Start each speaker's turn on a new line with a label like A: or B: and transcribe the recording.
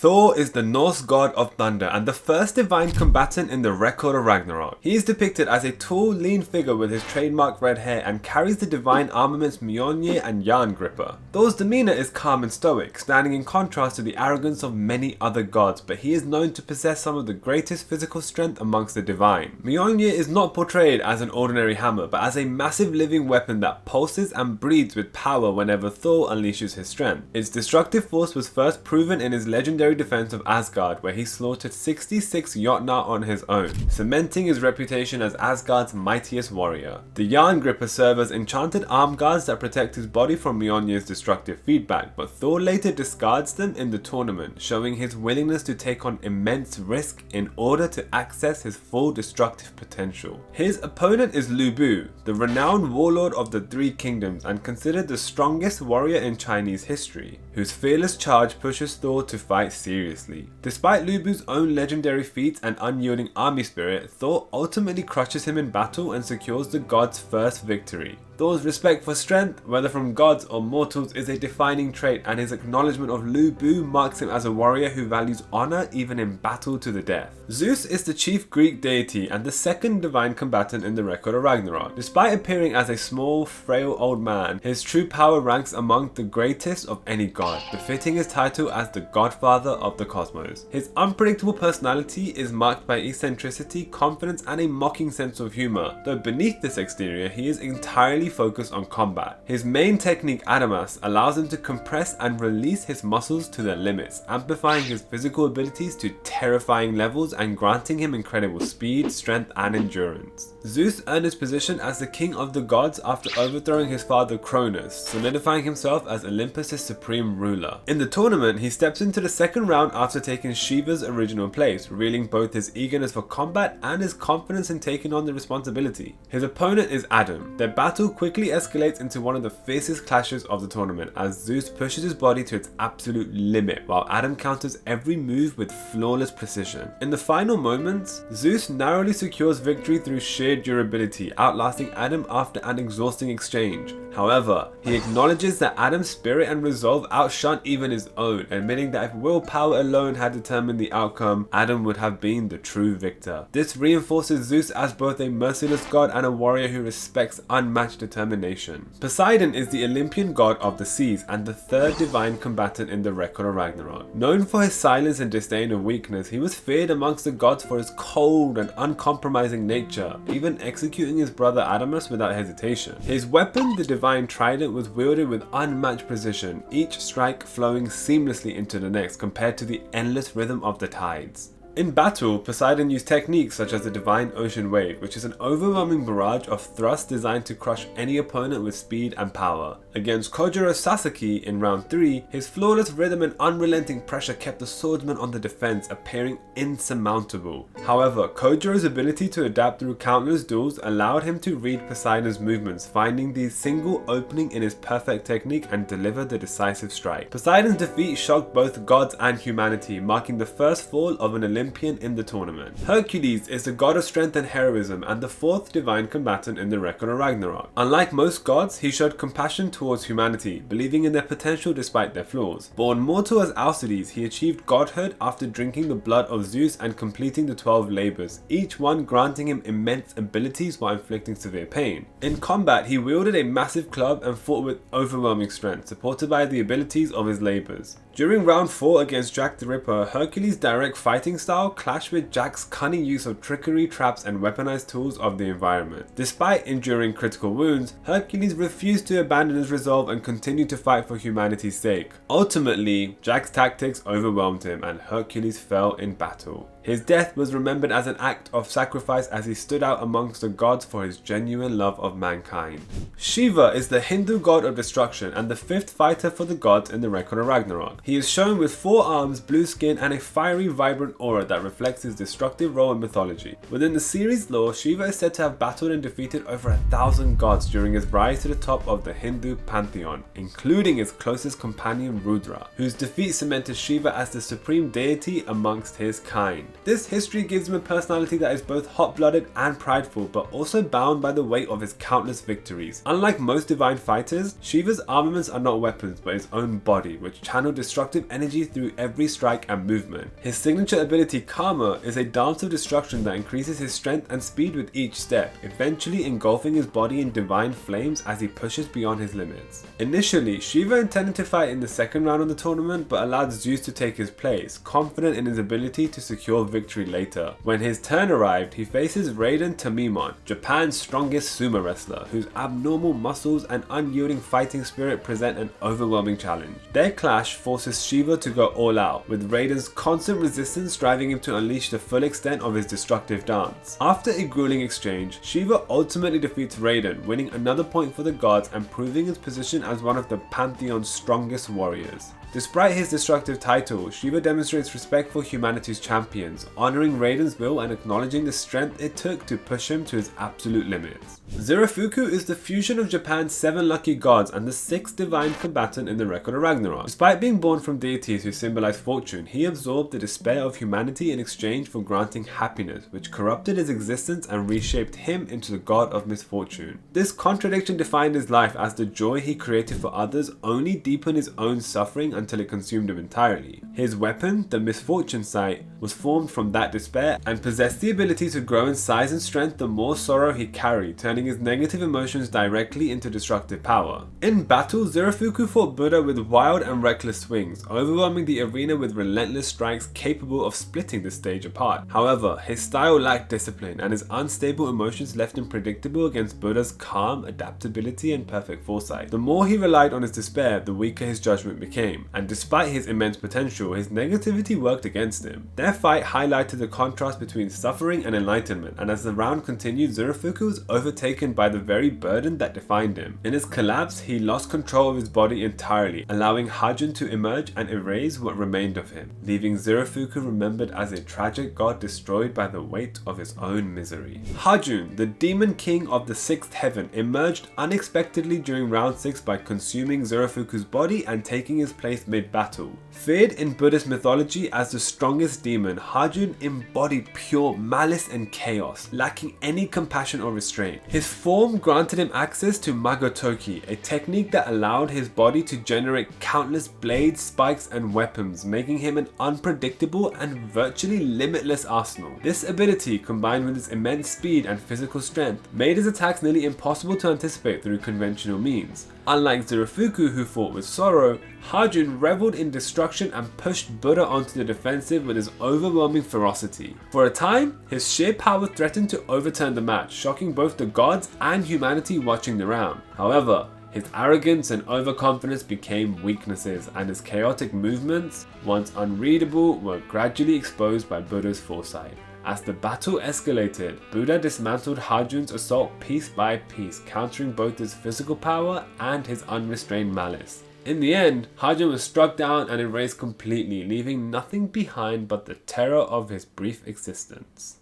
A: Thor is the Norse god of thunder and the first divine combatant in the Record of Ragnarok. He is depicted as a tall, lean figure with his trademark red hair and carries the divine armaments Mjolnir and Jerngripper. Thor's demeanor is calm and stoic, standing in contrast to the arrogance of many other gods, but he is known to possess some of the greatest physical strength amongst the divine. Mjolnir is not portrayed as an ordinary hammer, but as a massive living weapon that pulses and breathes with power whenever Thor unleashes his strength. Its destructive force was first proven in his legendary defense of Asgard, where he slaughtered 66 Jotnar on his own, cementing his reputation as Asgard's mightiest warrior. The Jerngripper serve as enchanted arm guards that protect his body from Mjolnir's destructive feedback, but Thor later discards them in the tournament, showing his willingness to take on immense risk in order to access his full destructive potential. His opponent is Lu Bu, the renowned warlord of the Three Kingdoms and considered the strongest warrior in Chinese history, whose fearless charge pushes Thor to fight seriously. Despite Lu Bu's own legendary feats and unyielding army spirit, Thor ultimately crushes him in battle and secures the god's first victory. Thor's respect for strength, whether from gods or mortals, is a defining trait, and his acknowledgement of Lu Bu marks him as a warrior who values honor even in battle to the death. Zeus is the chief Greek deity and the second divine combatant in the Record of Ragnarok. Despite appearing as a small, frail old man, his true power ranks among the greatest of any god, befitting his title as the godfather of the cosmos. His unpredictable personality is marked by eccentricity, confidence, and a mocking sense of humor, though beneath this exterior he is entirely focused on combat. His main technique, Adamas, allows him to compress and release his muscles to their limits, amplifying his physical abilities to terrifying levels and granting him incredible speed, strength, and endurance. Zeus earned his position as the king of the gods after overthrowing his father Cronus, solidifying himself as Olympus' supreme ruler. In the tournament, he steps into the second round after taking Shiva's original place, revealing both his eagerness for combat and his confidence in taking on the responsibility. His opponent is Adam. Their battle quickly escalates into one of the fiercest clashes of the tournament as Zeus pushes his body to its absolute limit while Adam counters every move with flawless precision. In the final moments, Zeus narrowly secures victory through sheer durability, outlasting Adam after an exhausting exchange. However, he acknowledges that Adam's spirit and resolve outshone even his own, admitting that if willpower alone had determined the outcome, Adam would have been the true victor. This reinforces Zeus as both a merciless god and a warrior who respects unmatched determination. Poseidon is the Olympian god of the seas and the third divine combatant in the Record of Ragnarok. Known for his silence and disdain of weakness, he was feared amongst the gods for his cold and uncompromising nature, even executing his brother Adamas without hesitation. His weapon, the divine trident, was wielded with unmatched precision, each strike flowing seamlessly into the next compared to the endless rhythm of the tides. In battle, Poseidon used techniques such as the Divine Ocean Wave, which is an overwhelming barrage of thrusts designed to crush any opponent with speed and power. Against Kojuro's Sasaki in round 3, his flawless rhythm and unrelenting pressure kept the swordsman on the defense, appearing insurmountable. However, Kojuro's ability to adapt through countless duels allowed him to read Poseidon's movements, finding the single opening in his perfect technique and deliver the decisive strike. Poseidon's defeat shocked both gods and humanity, marking the first fall of an Olympian in the tournament. Hercules is the god of strength and heroism and the fourth divine combatant in the Record of Ragnarok. Unlike most gods, he showed compassion towards humanity, believing in their potential despite their flaws. Born mortal as Alcides, he achieved godhood after drinking the blood of Zeus and completing the 12 labors, each one granting him immense abilities while inflicting severe pain. In combat, he wielded a massive club and fought with overwhelming strength, supported by the abilities of his labors. During round 4 against Jack the Ripper, Hercules' direct fighting style clashed with Jack's cunning use of trickery, traps, and weaponized tools of the environment. Despite enduring critical wounds, Hercules refused to abandon his resolve and continued to fight for humanity's sake. Ultimately, Jack's tactics overwhelmed him and Hercules fell in battle. His death was remembered as an act of sacrifice as he stood out amongst the gods for his genuine love of mankind. Shiva is the Hindu god of destruction and the fifth fighter for the gods in the Record of Ragnarok. He is shown with 4 arms, blue skin, and a fiery, vibrant aura that reflects his destructive role in mythology. Within the series lore, Shiva is said to have battled and defeated over 1,000 gods during his rise to the top of the Hindu pantheon, including his closest companion Rudra, whose defeat cemented Shiva as the supreme deity amongst his kind. This history gives him a personality that is both hot-blooded and prideful, but also bound by the weight of his countless victories. Unlike most divine fighters, Shiva's armaments are not weapons but his own body, which channel destructive energy through every strike and movement. His signature ability Karma is a dance of destruction that increases his strength and speed with each step, eventually engulfing his body in divine flames as he pushes beyond his limits. Initially, Shiva intended to fight in the second round of the tournament but allowed Zeus to take his place, confident in his ability to secure victory later. When his turn arrived, he faces Raiden Tamimon, Japan's strongest sumo wrestler, whose abnormal muscles and unyielding fighting spirit present an overwhelming challenge. Their clash forces Shiva to go all out, with Raiden's constant resistance driving him to unleash the full extent of his destructive dance. After a grueling exchange, Shiva ultimately defeats Raiden, winning another point for the gods and proving his position as one of the Pantheon's strongest warriors. Despite his destructive title, Shiva demonstrates respect for humanity's champions, honoring Raiden's will and acknowledging the strength it took to push him to his absolute limits. Zerofuku is the fusion of Japan's 7 lucky gods and the 6th divine combatant in the Record of Ragnarok. Despite being born from deities who symbolize fortune, he absorbed the despair of humanity in exchange for granting happiness, which corrupted his existence and reshaped him into the god of misfortune. This contradiction defined his life, as the joy he created for others only deepened his own suffering until it consumed him entirely. His weapon, the Misfortune Sight, was formed from that despair and possessed the ability to grow in size and strength the more sorrow he carried, turning his negative emotions directly into destructive power. In battle, Zerofuku fought Buddha with wild and reckless swings, overwhelming the arena with relentless strikes capable of splitting the stage apart. However, his style lacked discipline, and his unstable emotions left him predictable against Buddha's calm, adaptability, and perfect foresight. The more he relied on his despair, the weaker his judgment became, and despite his immense potential, his negativity worked against him. Their fight highlighted the contrast between suffering and enlightenment, and as the round continued, Zerofuku was overtaken by the very burden that defined him. In his collapse, he lost control of his body entirely, allowing Hajun to emerge and erase what remained of him, leaving Zerofuku remembered as a tragic god destroyed by the weight of his own misery. Hajun, the demon king of the 6th heaven, emerged unexpectedly during round 6 by consuming Zerofuku's body and taking his place mid-battle. Feared in Buddhist mythology as the strongest demon, Hajun embodied pure malice and chaos, lacking any compassion or restraint. His form granted him access to Magotoki, a technique that allowed his body to generate countless blades, spikes, and weapons, making him an unpredictable and virtually limitless arsenal. This ability, combined with his immense speed and physical strength, made his attacks nearly impossible to anticipate through conventional means. Unlike Zerofuku, who fought with sorrow, Hajun reveled in destruction and pushed Buddha onto the defensive with his overwhelming ferocity. For a time, his sheer power threatened to overturn the match, shocking both the gods and humanity watching the round. However, his arrogance and overconfidence became weaknesses, and his chaotic movements, once unreadable, were gradually exposed by Buddha's foresight. As the battle escalated, Buddha dismantled Hajun's assault piece by piece, countering both his physical power and his unrestrained malice. In the end, Hajun was struck down and erased completely, leaving nothing behind but the terror of his brief existence.